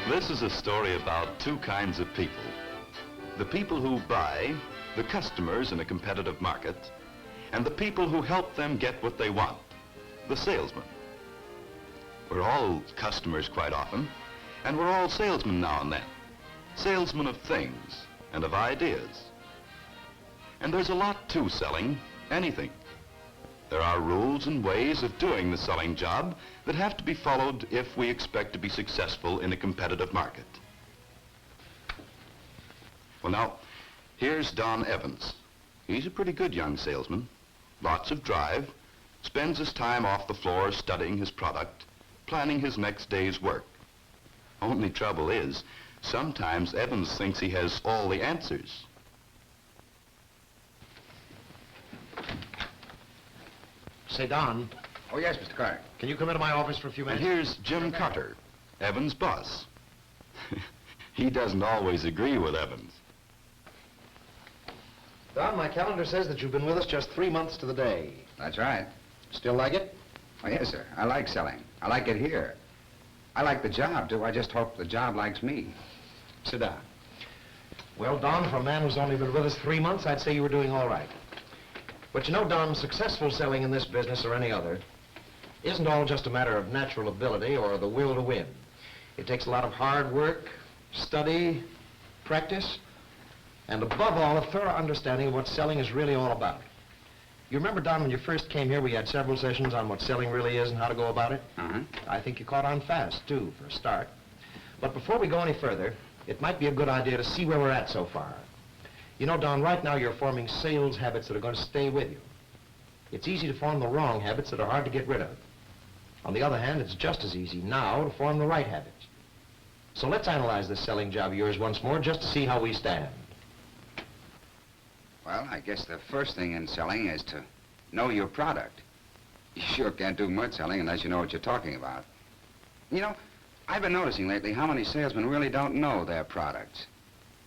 This is a story about two kinds of people. The people who buy, the customers in a competitive market, and the people who help them get what they want, the salesmen. We're all customers quite often, and we're all salesmen now and then. Salesmen of things and of ideas. And there's a lot to selling, anything. There are rules and ways of doing the selling job that have to be followed if we expect to be successful in a competitive market. Well, now, here's Don Evans. He's a pretty good young salesman, lots of drive, spends his time off the floor studying his product, planning his next day's work. Only trouble is, sometimes Evans thinks he has all the answers. Say, Don. Oh, yes, Mr. Carter. Can you come into my office for a few And minutes? here's Jim Carter, Evans' boss. He doesn't always agree with Evans. Don, my calendar says that you've been with us just 3 months to the day. That's right. Still like it? Oh, yes, sir. I like selling. I like it here. I like the job, too. I just hope the job likes me. Sit down. Well, Don, for a man who's only been with us 3 months, I'd say you were doing all right. But you know, Don, successful selling in this business or any other isn't all just a matter of natural ability or the will to win. It takes a lot of hard work, study, practice, and above all, a thorough understanding of what selling is really all about. You remember, Don, when you first came here, we had several sessions on what selling really is and how to go about it? Uh-huh. I think you caught on fast, too, for a start. But before we go any further, it might be a good idea to see where we're at so far. You know, Don, right now you're forming sales habits that are going to stay with you. It's easy to form the wrong habits that are hard to get rid of. On the other hand, it's just as easy now to form the right habits. So let's analyze this selling job of yours once more just to see how we stand. Well, I guess the first thing in selling is to know your product. You sure can't do much selling unless you know what you're talking about. You know, I've been noticing lately how many salesmen really don't know their products.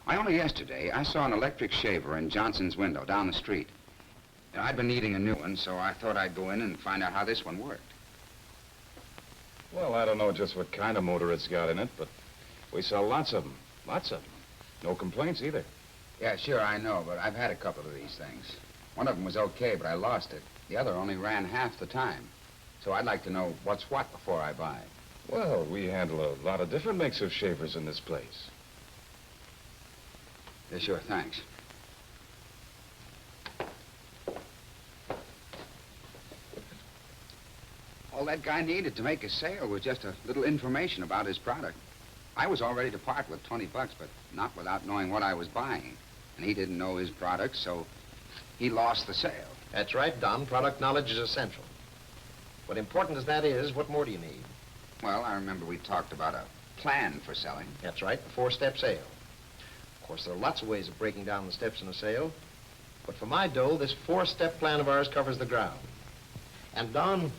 Only yesterday, I saw an electric shaver in Johnson's window down the street. And I'd been needing a new one, so I thought I'd go in and find out how this one worked. Well, I don't know just what kind of motor it's got in it, but we sell lots of them. Lots of them. No complaints either. Yeah, sure, I know, but I've had a couple of these things. One of them was okay, but I lost it. The other only ran half the time. So I'd like to know what's what before I buy. Well, we handle a lot of different makes of shavers in this place. Yeah, sure, thanks. All that guy needed to make a sale was just a little information about his product. I was all ready to part with $20, but not without knowing what I was buying. And he didn't know his product, so he lost the sale. That's right, Don. Product knowledge is essential. But important as that is, what more do you need? Well, I remember we talked about a plan for selling. That's right, the 4-step sale. Of course, there are lots of ways of breaking down the steps in a sale. But for my dough, this 4-step plan of ours covers the ground. And Don,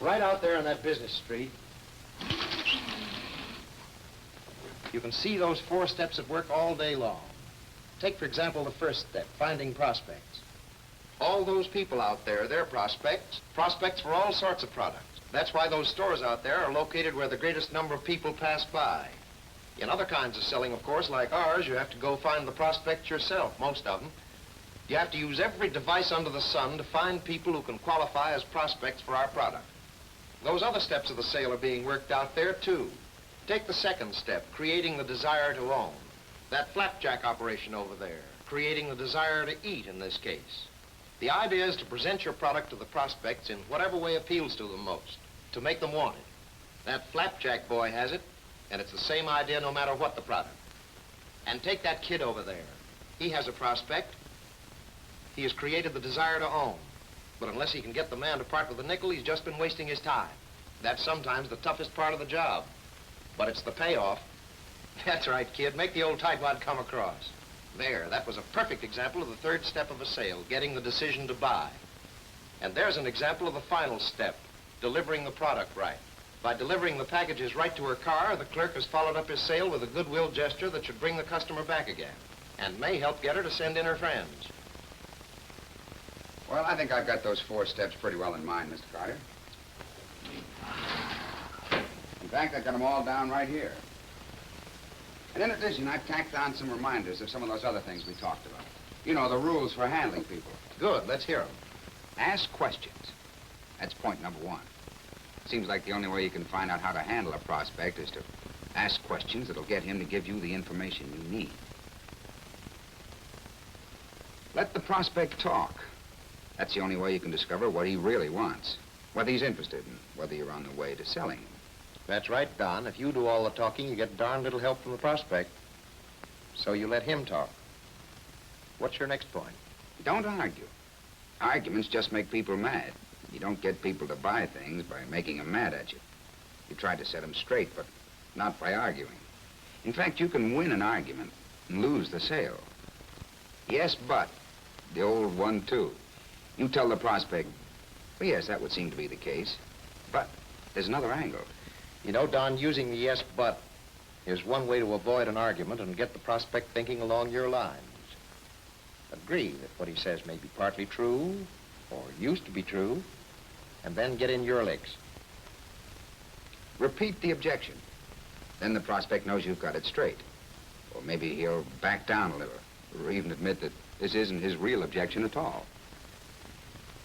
right out there on that business street, you can see those 4 steps at work all day long. Take, for example, the first step, finding prospects. All those people out there, they're prospects for all sorts of products. That's why those stores out there are located where the greatest number of people pass by. In other kinds of selling, of course, like ours, you have to go find the prospects yourself, most of them. You have to use every device under the sun to find people who can qualify as prospects for our product. Those other steps of the sale are being worked out there, too. Take the second step, creating the desire to own. That flapjack operation over there, creating the desire to eat in this case. The idea is to present your product to the prospects in whatever way appeals to them most, to make them want it. That flapjack boy has it, and it's the same idea no matter what the product. And take that kid over there. He has a prospect. He has created the desire to own. But unless he can get the man to part with a nickel, he's just been wasting his time. That's sometimes the toughest part of the job. But it's the payoff. That's right, kid. Make the old tightwad come across. There, that was a perfect example of the 3rd step of a sale, getting the decision to buy. And there's an example of the final step, delivering the product right. By delivering the packages right to her car, the clerk has followed up his sale with a goodwill gesture that should bring the customer back again, and may help get her to send in her friends. Well, I think I've got those 4 steps pretty well in mind, Mr. Carter. In fact, I've got them all down right here. And in addition, I've tacked on some reminders of some of those other things we talked about. You know, the rules for handling people. Good, let's hear them. Ask questions. That's point number one. Seems like the only way you can find out how to handle a prospect is to ask questions that'll get him to give you the information you need. Let the prospect talk. That's the only way you can discover what he really wants, whether he's interested in, whether you're on the way to selling him. That's right, Don. If you do all the talking, you get darn little help from the prospect. So you let him talk. What's your next point? Don't argue. Arguments just make people mad. You don't get people to buy things by making them mad at you. You try to set them straight, but not by arguing. In fact, you can win an argument and lose the sale. Yes, but, the old one, too. You tell the prospect, well, yes, that would seem to be the case, but there's another angle. You know, Don, using the yes, but is one way to avoid an argument and get the prospect thinking along your lines. Agree that what he says may be partly true, or used to be true, and then get in your licks. Repeat the objection. Then the prospect knows you've got it straight. Or maybe he'll back down a little, or even admit that this isn't his real objection at all.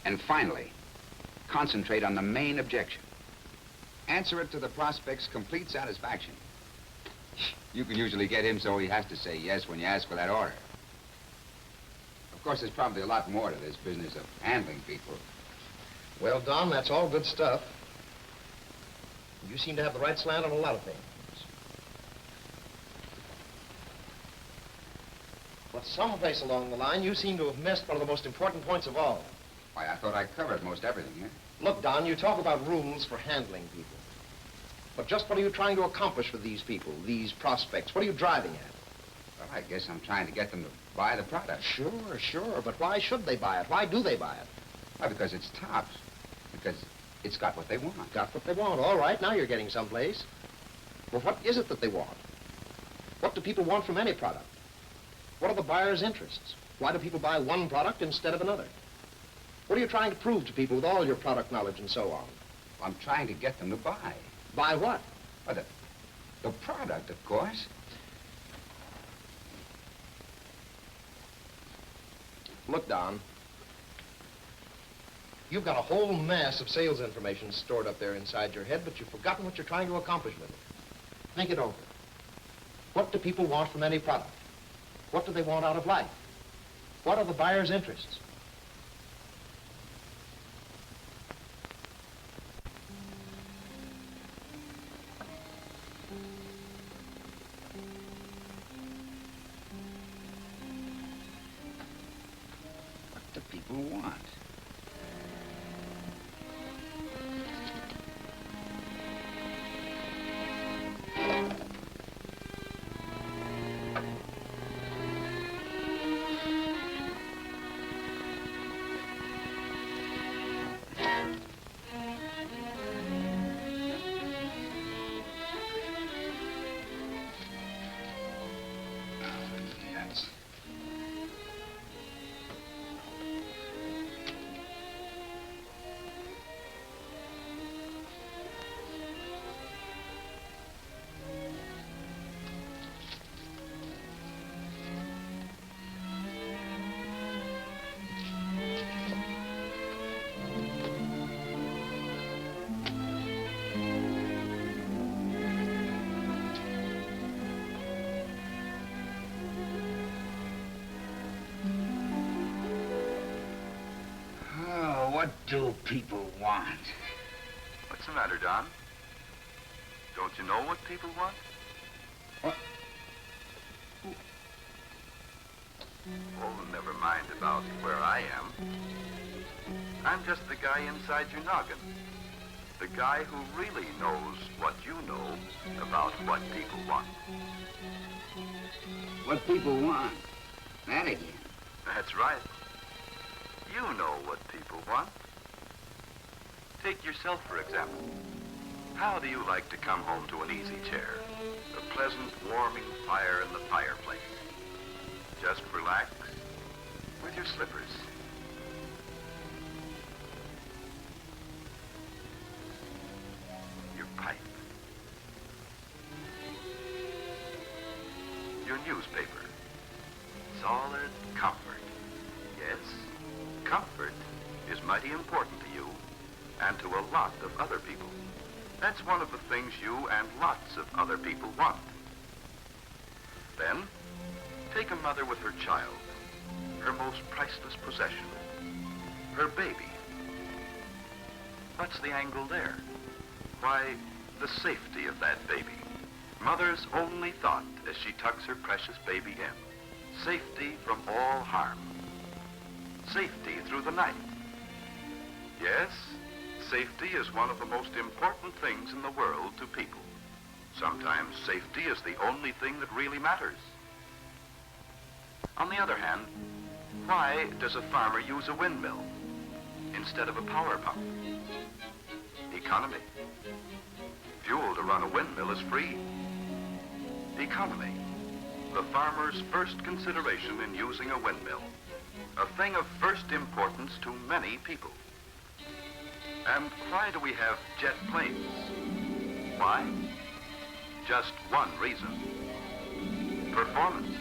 And finally, concentrate on the main objection. Answer it to the prospect's complete satisfaction. You can usually get him so he has to say yes when you ask for that order. Of course, there's probably a lot more to this business of handling people. Well, Don, that's all good stuff. You seem to have the right slant on a lot of things. But someplace along the line, you seem to have missed one of the most important points of all. Why, I thought I covered most everything here. Look, Don, you talk about rules for handling people. But just what are you trying to accomplish with these people, these prospects? What are you driving at? Well, I guess I'm trying to get them to buy the product. Sure. But why should they buy it? Why do they buy it? Why, because it's tops. Because it's got what they want. Got what they want. All right, now you're getting someplace. Well, what is it that they want? What do people want from any product? What are the buyer's interests? Why do people buy one product instead of another? What are you trying to prove to people with all your product knowledge and so on? I'm trying to get them to buy. Buy what? Well, the product, of course. Look, Don, you've got a whole mass of sales information stored up there inside your head, but you've forgotten what you're trying to accomplish with it. Think it over. What do people want from any product? What do they want out of life? What are the buyer's interests? What do people want? Yes. Oh, what do people want? What's the matter, Don? Don't you know what people want? What? Oh, never mind about where I am. I'm just the guy inside your noggin. The guy who really knows what you know about what people want. What people want? That again. That's right. You know what people want. Take yourself, for example. How do you like to come home to an easy chair? A pleasant, warming fire in the fireplace. Just relax with your slippers. Your pipe. newspaper. Solid comfort. Yes, comfort is mighty important to you and to a lot of other people. That's one of the things you and lots of other people want. Then, take a mother with her child, her most priceless possession, her baby. What's the angle there? Why, the safety of that baby. Mother's only thought as she tucks her precious baby in. Safety from all harm. Safety through the night. Yes, safety is one of the most important things in the world to people. Sometimes safety is the only thing that really matters. On the other hand, why does a farmer use a windmill instead of a power pump? Economy. Fuel to run a windmill is free. Economy. The farmer's first consideration in using a windmill. A thing of first importance to many people. And why do we have jet planes? Why? Just one reason. Performance.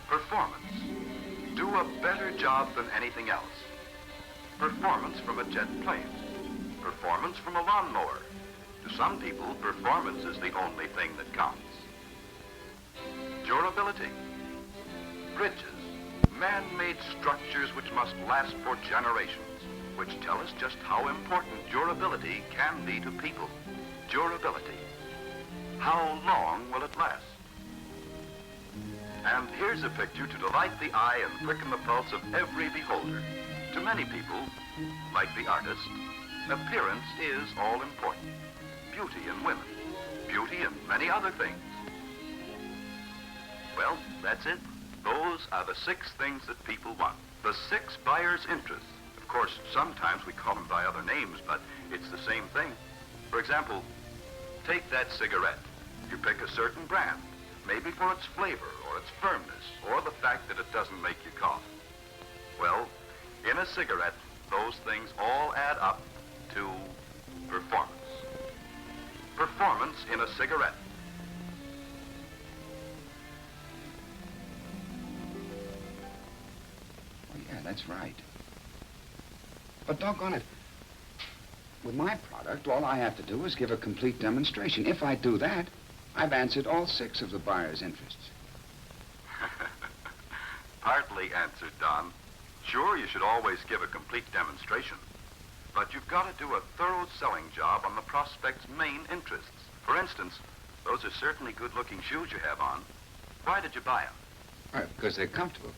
Performance. Do a better job than anything else. Performance from a jet plane. Performance from a lawnmower. To some people, performance is the only thing that counts. Durability. Bridges. Man-made structures which must last for generations, which tell us just how important durability can be to people. Durability. How long will it last? And here's a picture to delight the eye and quicken the pulse of every beholder. To many people, like the artist, appearance is all important. Beauty in women, beauty in many other things. Well, that's it. Those are the 6 things that people want. The 6 buyer's interests. Of course, sometimes we call them by other names, but it's the same thing. For example, take that cigarette. You pick a certain brand, maybe for its flavor or its firmness or the fact that it doesn't make you cough. Well, in a cigarette, those things all add up to performance. Performance in a cigarette. Oh, yeah, that's right. But doggone it, with my product, all I have to do is give a complete demonstration. If I do that, I've answered all 6 of the buyer's interests. Partly answered, Don. Sure, you should always give a complete demonstration. But you've got to do a thorough selling job on the prospect's main interests. For instance, those are certainly good-looking shoes you have on. Why did you buy them? Right, because they're comfortable.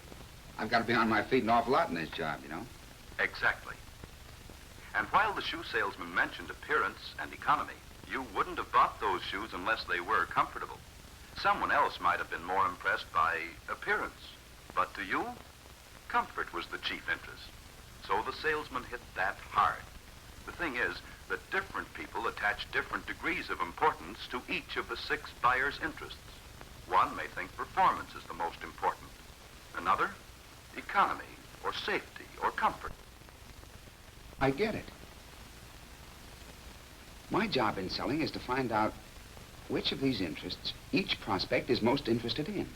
I've got to be on my feet an awful lot in this job, you know. Exactly. And while the shoe salesman mentioned appearance and economy, you wouldn't have bought those shoes unless they were comfortable. Someone else might have been more impressed by appearance. But to you, comfort was the chief interest. So the salesman hit that hard. The thing is that different people attach different degrees of importance to each of the 6 buyer's interests. One may think performance is the most important. Another, economy, or safety, or comfort. I get it. My job in selling is to find out which of these interests each prospect is most interested in.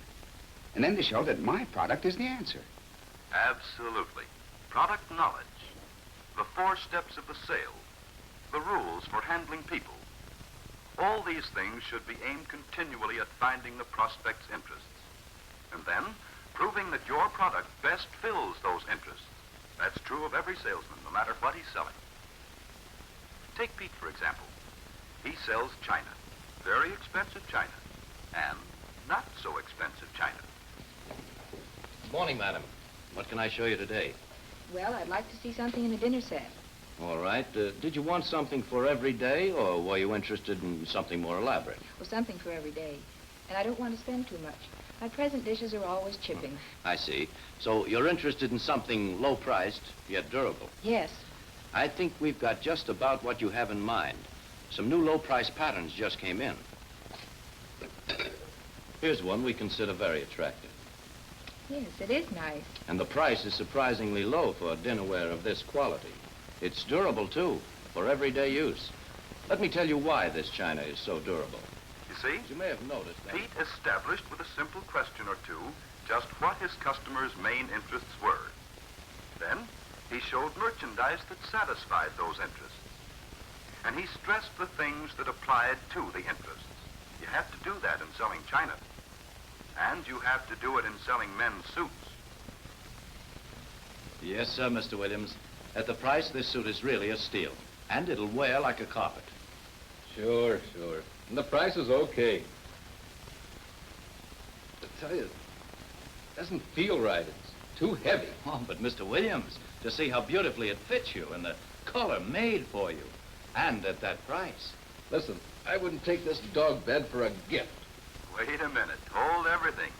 And then to show that my product is the answer. Absolutely. Product knowledge, the 4 steps of the sale, the rules for handling people. All these things should be aimed continually at finding the prospect's interests. And then, proving that your product best fills those interests. That's true of every salesman, no matter what he's selling. Take Pete, for example. He sells china, very expensive china, and not so expensive china. Good morning, madam. What can I show you today? Well, I'd like to see something in the dinner set. All right. Did you want something for every day, or were you interested in something more elaborate? Well, something for every day. And I don't want to spend too much. My present dishes are always chipping. I see. So you're interested in something low-priced, yet durable. Yes. I think we've got just about what you have in mind. Some new low-price patterns just came in. Here's one we consider very attractive. Yes, it is nice. And the price is surprisingly low for dinnerware of this quality. It's durable, too, for everyday use. Let me tell you why this china is so durable. You see, As you may have noticed, Pete established with a simple question or two just what his customers' main interests were. Then he showed merchandise that satisfied those interests. And he stressed the things that applied to the interests. You have to do that in selling china. And you have to do it in selling men's suits. Yes, sir, Mr. Williams. At the price, this suit is really a steal. And it'll wear like a carpet. Sure. And the price is okay. I tell you, it doesn't feel right. It's too heavy. Oh, but Mr. Williams, to see how beautifully it fits you and the color made for you. And at that price. Listen, I wouldn't take this dog bed for a gift. Wait a minute. Hold everything.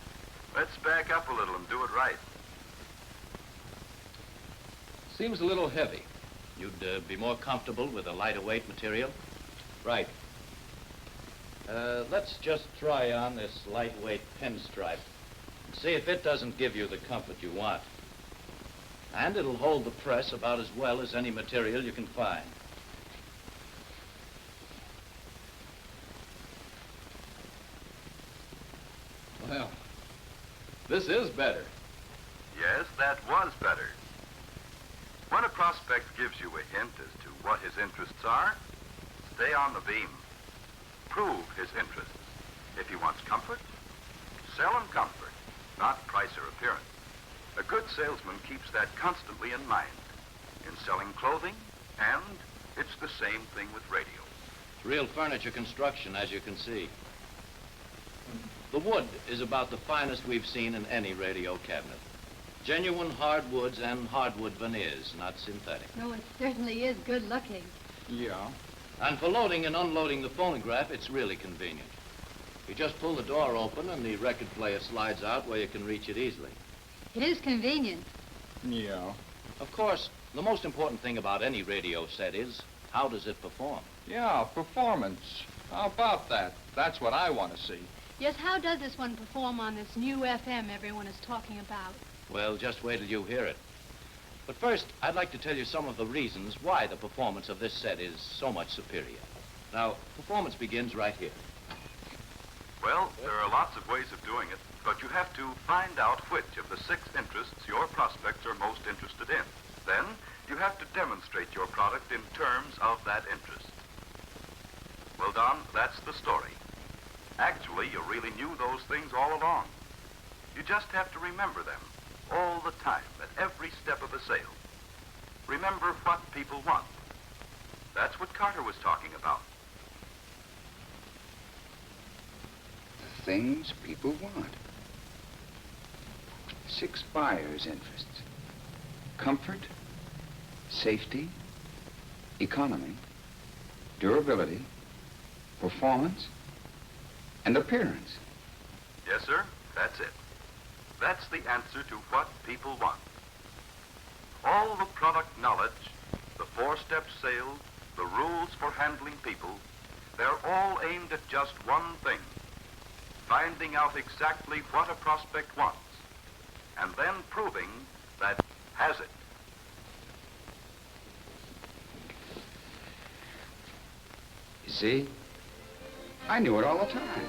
Let's back up a little and do it right. Seems a little heavy. You'd be more comfortable with a lighter weight material? Right. Let's just try on this lightweight pinstripe and see if it doesn't give you the comfort you want. And it'll hold the press about as well as any material you can find. Well, this is better. Yes, that was better. When a prospect gives you a hint as to what his interests are, stay on the beam. Prove his interests. If he wants comfort, sell him comfort, not price or appearance. A good salesman keeps that constantly in mind in selling clothing, and it's the same thing with radio. It's real furniture construction, as you can see. The wood is about the finest we've seen in any radio cabinet. Genuine hardwoods and hardwood veneers, not synthetic. No, it certainly is good looking. Yeah. And for loading and unloading the phonograph, it's really convenient. You just pull the door open and the record player slides out where you can reach it easily. It is convenient. Yeah. Of course, the most important thing about any radio set is, how does it perform? Yeah, performance. How about that? That's what I want to see. Yes, how does this one perform on this new FM everyone is talking about? Well, just wait till you hear it. But first, I'd like to tell you some of the reasons why the performance of this set is so much superior. Now, performance begins right here. Well, there are lots of ways of doing it, but you have to find out which of the 6 interests your prospects are most interested in. Then, you have to demonstrate your product in terms of that interest. Well, Don, that's the story. Actually, you really knew those things all along. You just have to remember them all the time, at every step of the sale. Remember what people want. That's what Carter was talking about. The things people want. 6 buyers' interests. Comfort, safety, economy, durability, performance, and appearance. Yes, sir, that's it. That's the answer to what people want. All the product knowledge, the 4-step sale, the rules for handling people, they're all aimed at just one thing: finding out exactly what a prospect wants, and then proving that has it. You see, I knew it all the time.